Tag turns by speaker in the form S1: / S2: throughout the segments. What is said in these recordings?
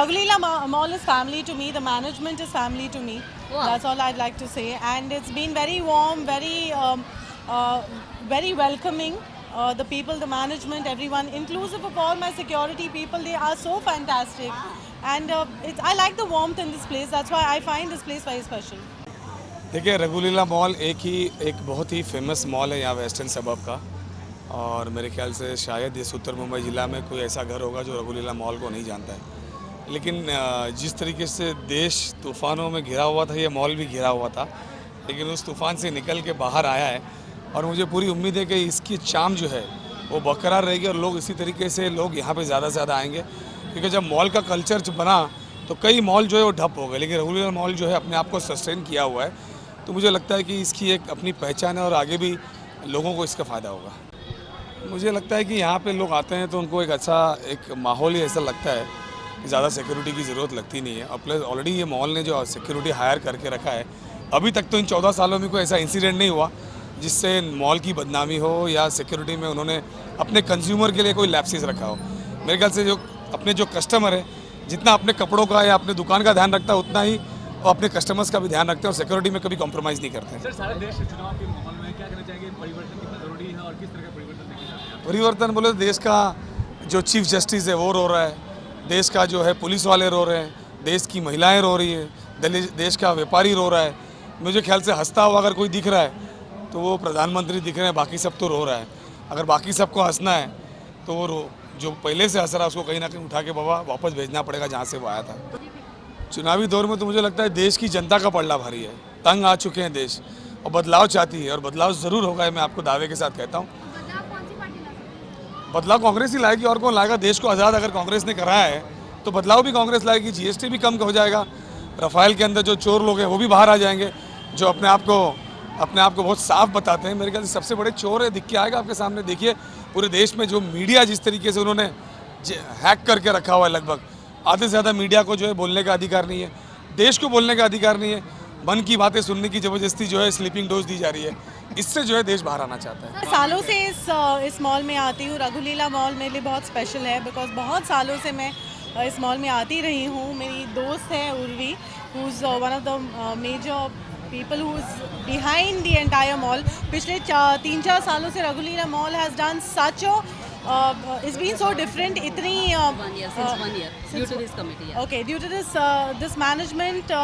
S1: Raghuleela Mall is family to me. The management is family to me.
S2: Wow.
S1: That's all I'd like to say. And it's been very warm, very welcoming. The people, the management, everyone, inclusive of all my security people, they are so fantastic. And I like the warmth in this place. That's why I find this place very special.
S3: देखिए रघुलीला mall एक बहुत ही famous mall है यहाँ western सबब का, और मेरे ख्याल से शायद इस उत्तर मुंबई ज़िला में कोई ऐसा घर होगा जो रघुलीला मॉल को नहीं जानता है। लेकिन जिस तरीके से देश तूफ़ानों में घिरा हुआ था, ये मॉल भी घिरा हुआ था, लेकिन उस तूफ़ान से निकल के बाहर आया है। और मुझे पूरी उम्मीद है कि इसकी चाम जो है वो बरकरार रहेगी और लोग इसी तरीके से लोग यहाँ पे ज़्यादा से ज़्यादा आएंगे, क्योंकि जब मॉल का कल्चर बना तो कई मॉल जो है वो ठप हो गए, लेकिन रघुलीला मॉल जो है अपने आप को सस्टेन किया हुआ है। तो मुझे लगता है कि इसकी एक अपनी पहचान है और आगे भी लोगों को इसका फ़ायदा होगा। मुझे लगता है कि यहाँ पे लोग आते हैं तो उनको एक अच्छा एक माहौल ही ऐसा लगता है कि ज़्यादा सिक्योरिटी की ज़रूरत लगती नहीं है। और प्लस ऑलरेडी ये मॉल ने जो सिक्योरिटी हायर करके रखा है, अभी तक तो इन 14 सालों में कोई ऐसा इंसिडेंट नहीं हुआ जिससे मॉल की बदनामी हो या सिक्योरिटी में उन्होंने अपने कंज्यूमर के लिए कोई लैप्सेस रखा हो। मेरे ख्याल से जो कस्टमर है, जितना अपने कपड़ों का या अपने दुकान का ध्यान रखता है, उतना ही वो अपने कस्टमर्स का भी ध्यान रखते हैं और सिक्योरिटी में कभी कॉम्प्रोमाइज़ नहीं करते हैं।
S4: सर, सारा देश चुनाव के माहौल में क्या कहना चाहिए, परिवर्तन कितना ज़रूरी है और किस तरह का परिवर्तन देखना चाहते हैं?
S3: परिवर्तन बोले तो देश का जो चीफ जस्टिस है वो रो रहा है, देश का जो है पुलिस वाले रो रहे हैं, देश की महिलाएं रो रही है, देश का व्यापारी रो रहा है। मुझे ख्याल से हंसता हुआ अगर कोई दिख रहा है तो वो प्रधानमंत्री दिख रहे हैं, बाकी सब तो रो रहा है। अगर बाकी सबको हंसना है तो वो जो पहले से हंस रहा है उसको कहीं ना कहीं उठा के बाबा वापस भेजना पड़ेगा जहाँ से वो आया था। चुनावी दौर में तो मुझे लगता है देश की जनता का पलड़ा भारी है, तंग आ चुके हैं देश, और बदलाव चाहती है, और बदलाव ज़रूर होगा, मैं आपको दावे के साथ कहता हूँ। बदलाव कांग्रेस ही लाएगी, और कौन लाएगा? देश को आज़ाद अगर कांग्रेस ने कराया है तो बदलाव भी कांग्रेस लाएगी। जीएसटी भी कम हो जाएगा, रफाइल के अंदर जो चोर लोग हैं वो भी बाहर आ जाएंगे, जो अपने आप को बहुत साफ बताते हैं। मेरे ख्याल से सबसे बड़े चोर है, दिख के आएगा आपके सामने। देखिए पूरे देश में जो मीडिया जिस तरीके से उन्होंने हैक करके रखा हुआ है, लगभग आधे से ज़्यादा मीडिया को जो है बोलने का अधिकार नहीं है, देश को बोलने का अधिकार नहीं है, मन की बातें सुनने की ज़बरदस्ती जो है स्लीपिंग डोज दी जा रही है। इससे जो है देश बाहर आना चाहता है।
S1: सालों से इस मॉल में आती हूँ। रघुलीला मॉल मेरे लिए बहुत स्पेशल है, बिकॉज बहुत सालों से मैं इस मॉल में आती रही हूँ। मेरी दोस्त है Urvi, who is one of the major people who is behind the entire mall. पिछले 3-4 सालों से रघुलीला mall has done such it's been so different. Itni
S2: 1 year, since 1 year, due to this committee. Yeah.
S1: Okay, due to this management,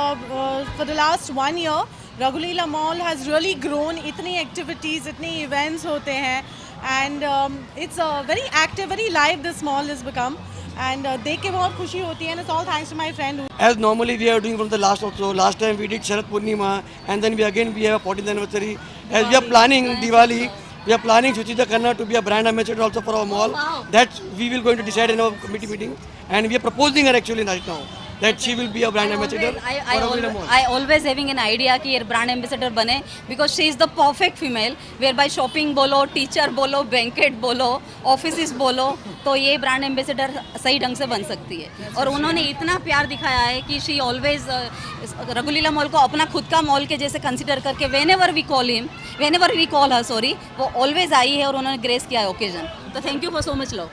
S1: for the last 1 year, Raghuleela Mall has really grown. Itni activities, itni events hote hain, and it's very active, very live. This mall has become, and देख के बहुत खुशी होती है. And it's all thanks to my friend.
S5: As normally we are doing from the last also. Last time we did Sharad Purnima, and then we have a 14th anniversary. As we are planning Diwali. We are planning Suchita Khanna to be a brand ambassador also for our mall.
S2: Wow.
S5: That we will going to decide in our committee meeting, and we are proposing her actually right now that she will be a brand ambassador for Raghuleela Mall.
S2: I always having an idea कि ये brand ambassador बने, because she is the perfect female, whereby shopping बोलो, teacher बोलो, banquet बोलो, offices बोलो, तो ये brand ambassador सही ढंग से बन सकती है। और उन्होंने इतना प्यार दिखाया है कि she always रघुलीला मॉल को अपना खुद का मॉल के जैसे कंसिडर करके whenever we call her, वो always आई है और उन्होंने ग्रेस किया है ओकेजन। तो thank you for so much love.